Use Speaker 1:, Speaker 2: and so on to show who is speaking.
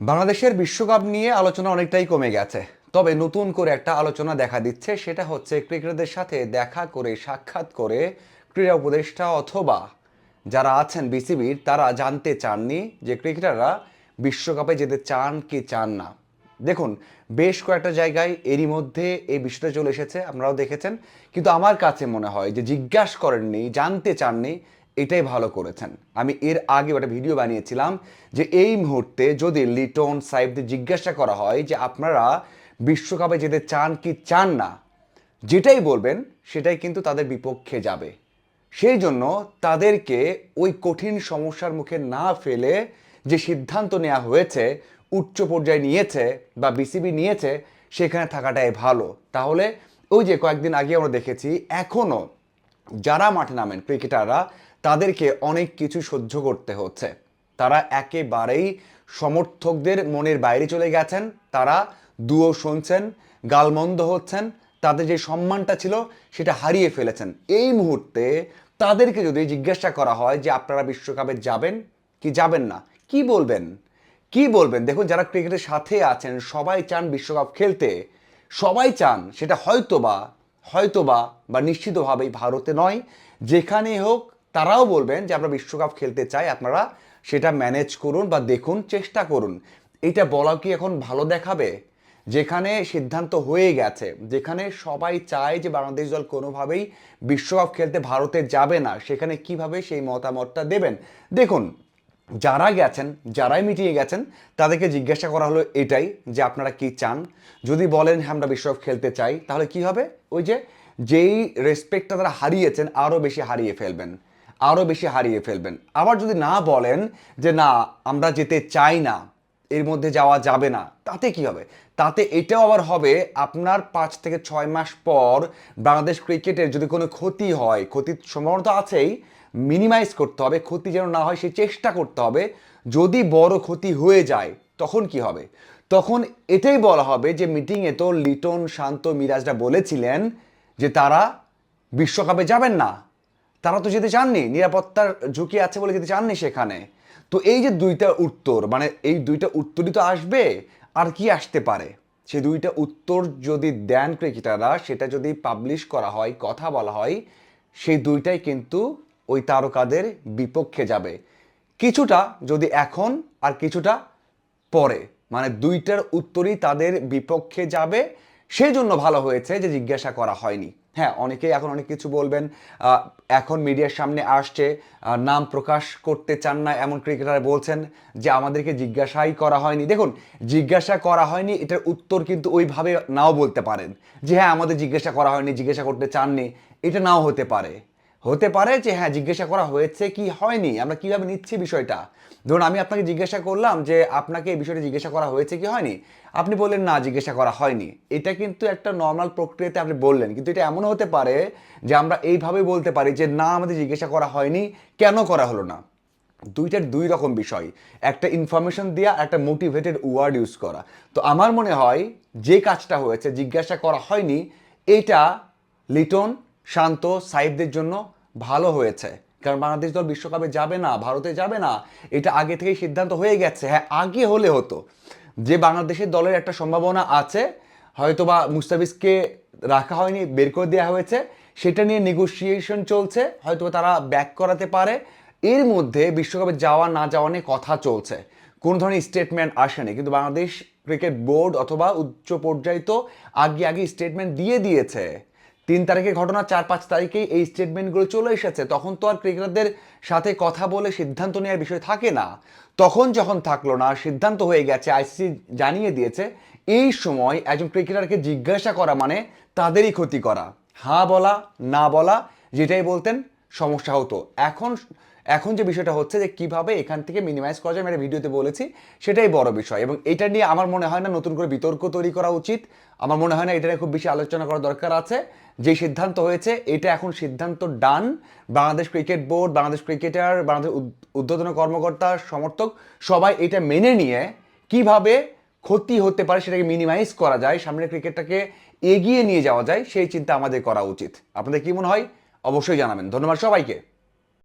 Speaker 1: বাংলাদেশের বিশ্বকাপ নিয়ে আলোচনা অনেকটাই কমে গেছে। তবে নতুন করে একটা আলোচনা দেখা দিচ্ছে, সেটা হচ্ছে ক্রিকেটারদের সাথে দেখা করে সাক্ষাৎ করে ক্রীড়া উপদেষ্টা অথবা যারা আছেন বিসিবির তারা জানতে চাননি যে ক্রিকেটাররা বিশ্বকাপে যেতে চান কি চান না। দেখুন, বেশ কয়েকটা জায়গায় এরই মধ্যে এই বিষয়টা চলে এসেছে, আপনারাও দেখেছেন। কিন্তু আমার কাছে মনে হয় যে জিজ্ঞাসা করেননি, জানতে চাননি, এটাই ভালো করেছেন। আমি এর আগে একটা ভিডিও বানিয়েছিলাম যে এই মুহূর্তে যদি লিটন সাহেবদের জিজ্ঞাসা করা হয় যে আপনারা বিশ্বকাপে যেতে চান কি চান না, যেটাই বলবেন সেটাই কিন্তু তাদের বিপক্ষে যাবে। সেই জন্য তাদেরকে ওই কঠিন সমস্যার মুখে না ফেলে যে সিদ্ধান্ত নেওয়া হয়েছে, উচ্চ পর্যায়ে নিয়েছে বা বিসিবি নিয়েছে, সেখানে থাকাটাই ভালো। তাহলে ওই যে কয়েকদিন আগে আমরা দেখেছি, এখনও যারা মাঠে নামেন ক্রিকেটাররা, তাদেরকে অনেক কিছু সহ্য করতে হচ্ছে। তারা একেবারেই সমর্থকদের মনের বাইরে চলে গেছেন, তারা দুয়ো শুনছেন, গালমন্দ হচ্ছেন, তাদের যে সম্মানটা ছিল সেটা হারিয়ে ফেলেছেন। এই মুহূর্তে তাদেরকে যদি জিজ্ঞাসা করা হয় যে আপনারা বিশ্বকাপে যাবেন কি যাবেন না, কি বলবেন? কি বলবেন? দেখুন, যারা ক্রিকেটের সাথে আছেন সবাই চান বিশ্বকাপ খেলতে, সবাই চান সেটা হয়তোবা বা নিশ্চিতভাবেই ভারতে নয়, যেখানে হোক তারাও বলবেন যে আমরা বিশ্বকাপ খেলতে চাই, আপনারা সেটা ম্যানেজ করুন বা দেখুন, চেষ্টা করুন। এটা বলা কি এখন ভালো দেখাবে? যেখানে সিদ্ধান্ত হয়ে গেছে, যেখানে সবাই চায় যে বাংলাদেশ দল কোনোভাবেই বিশ্বকাপ খেলতে ভারতে যাবে না, সেখানে কিভাবে সেই মতামতটা দেবেন? দেখুন, যারা গেছেন, যারাই মিটিয়ে গেছেন, তাদেরকে জিজ্ঞাসা করা হলো এটাই যে আপনারা কি চান। যদি বলেন হ্যাঁ আমরা বিশ্বকাপ খেলতে চাই, তাহলে কি হবে? ওই যে যেই রেসপেক্টটা তারা হারিয়েছেন আরও বেশি হারিয়ে ফেলবেন, আরও বেশি হারিয়ে ফেলবেন। আবার যদি না বলেন যে না আমরা যেতে চাই না, এর মধ্যে যাওয়া যাবে না, তাতে কি হবে? তাতে এটাও আবার হবে আপনার 5 থেকে 6 মাস পর বাংলাদেশ ক্রিকেটের যদি কোনো ক্ষতি হয়, ক্ষতির সম্ভাবনা তো আছেই, মিনিমাইজ করতে হবে, ক্ষতি যেন না হয় সেই চেষ্টা করতে হবে। যদি বড় ক্ষতি হয়ে যায় তখন কি হবে? তখন এটাই বলা হবে যে মিটিংয়ে তো লিটন, শান্ত, মিরাজরা বলেছিলেন যে তারা বিশ্বকাপে যাবেন না, তারা তো যেতে চাননি, নিরাপত্তার ঝুঁকি আছে বলে যেতে চাননি সেখানে। তো এই যে দুইটা উত্তর, মানে এই দুইটা উত্তরই তো আসবে, আর কি আসতে পারে? সেই দুইটা উত্তর যদি দেন ক্রিকেটাররা, সেটা যদি পাবলিশ করা হয়, কথা বলা হয়, সেই দুইটাই কিন্তু ওই তারকাদের বিপক্ষে যাবে। কিছুটা যদি এখন, আর কিছুটা পরে, মানে দুইটার উত্তরই তাদের বিপক্ষে যাবে। সেই জন্য ভালো হয়েছে যে জিজ্ঞাসা করা হয়নি। হ্যাঁ, অনেকেই এখন অনেক কিছু বলবেন, এখন মিডিয়ার সামনে আসছে, নাম প্রকাশ করতে চান না এমন ক্রিকেটার বলছেন যে আমাদেরকে জিজ্ঞাসাই করা হয়নি। দেখুন, জিজ্ঞাসা করা হয়নি এটার উত্তর কিন্তু ওইভাবে নাও বলতে পারেন যে হ্যাঁ আমাদের জিজ্ঞাসা করা হয়নি, জিজ্ঞাসা করতে চাননি, এটা নাও হতে পারে। হতে পারে যে হ্যাঁ জিজ্ঞাসা করা হয়েছে কি হয়নি, আমরা কিভাবে নিচ্ছি বিষয়টা। ধরুন আমি আপনাকে জিজ্ঞাসা করলাম যে আপনাকে এই বিষয়টা জিজ্ঞাসা করা হয়েছে কি হয়নি, আপনি বললেন না জিজ্ঞাসা করা হয়নি। এটা কিন্তু একটা নর্মাল প্রক্রিয়াতে আপনি বললেন, কিন্তু এটা এমনও হতে পারে যে আমরা এইভাবে বলতে পারি যে না আমাদের জিজ্ঞাসা করা হয়নি, কেন করা হলো না। দুইটার দুই রকম বিষয়, একটা ইনফরমেশন দেওয়া, একটা মোটিভেটেড ওয়ার্ড ইউজ করা। তো আমার মনে হয় যে কাজটা হয়েছে, জিজ্ঞাসা করা হয়নি, এটা লিটন, শান্ত, সাইফদের জন্য ভালো হয়েছে। কারণ বাংলাদেশ দল বিশ্বকাপে যাবে না, ভারতে যাবে না, এটা আগে থেকেই সিদ্ধান্ত হয়ে গেছে। হ্যাঁ, আগে হলে হতো যে বাংলাদেশের দলের একটা সম্ভাবনা আছে, হয়তোবা মুস্তাফিজকে রাখা হয়নি, বের করে দেওয়া হয়েছে, সেটা নিয়ে নেগোসিয়েশন চলছে, হয়তোবা তারা ব্যাক করাতে পারে। এর মধ্যে বিশ্বকাপে যাওয়া না যাওয়া নিয়ে কথা চলছে, কোন ধরনের স্টেটমেন্ট আসেনি। কিন্তু বাংলাদেশ ক্রিকেট বোর্ড অথবা উচ্চ পর্যায়ে তো আগে আগে স্টেটমেন্ট দিয়ে দিয়েছে। 3 তারিখের ঘটনা 4-5 তারিখেই এই স্টেটমেন্টগুলো চলে এসেছে। তখন তো আর ক্রিকেটারদের সাথে কথা বলে সিদ্ধান্ত নেওয়ার বিষয় থাকে না। তখন যখন থাকলো না, সিদ্ধান্ত হয়ে গেছে, আইসিসি জানিয়ে দিয়েছে, এই সময় একজন ক্রিকেটারকে জিজ্ঞাসা করা মানে তাদেরই ক্ষতি করা। হ্যাঁ বলা, না বলা, যেটাই বলতেন সমস্যা হতো। এখন এখন যে বিষয়টা হচ্ছে যে কিভাবে এখান থেকে মিনিমাইজ করা যায়, আমি একটা ভিডিওতে বলেছি, সেটাই বড় বিষয়। এবং এটা নিয়ে আমার মনে হয় না নতুন করে বিতর্ক তৈরি করা উচিত। আমার মনে হয় না এটা নিয়ে খুব বেশি আলোচনা করা দরকার আছে। যে সিদ্ধান্ত হয়েছে এটা এখন সিদ্ধান্ত done. Bangladesh cricket board, Bangladesh cricketer, Bangladesh ঊর্ধ্বতন কর্মকর্তা, সমর্থক সবাই এটা মেনে নিয়ে কিভাবে ক্ষতি হতে পারে সেটাকে মিনিমাইজ করা যায়, সামনের ক্রিকেটটাকে এগিয়ে নিয়ে যাওয়া যায়, সেই চিন্তা আমাদের করা উচিত। আপনাদের কি মনে হয় অবশ্যই জানাবেন। ধন্যবাদ সবাইকে।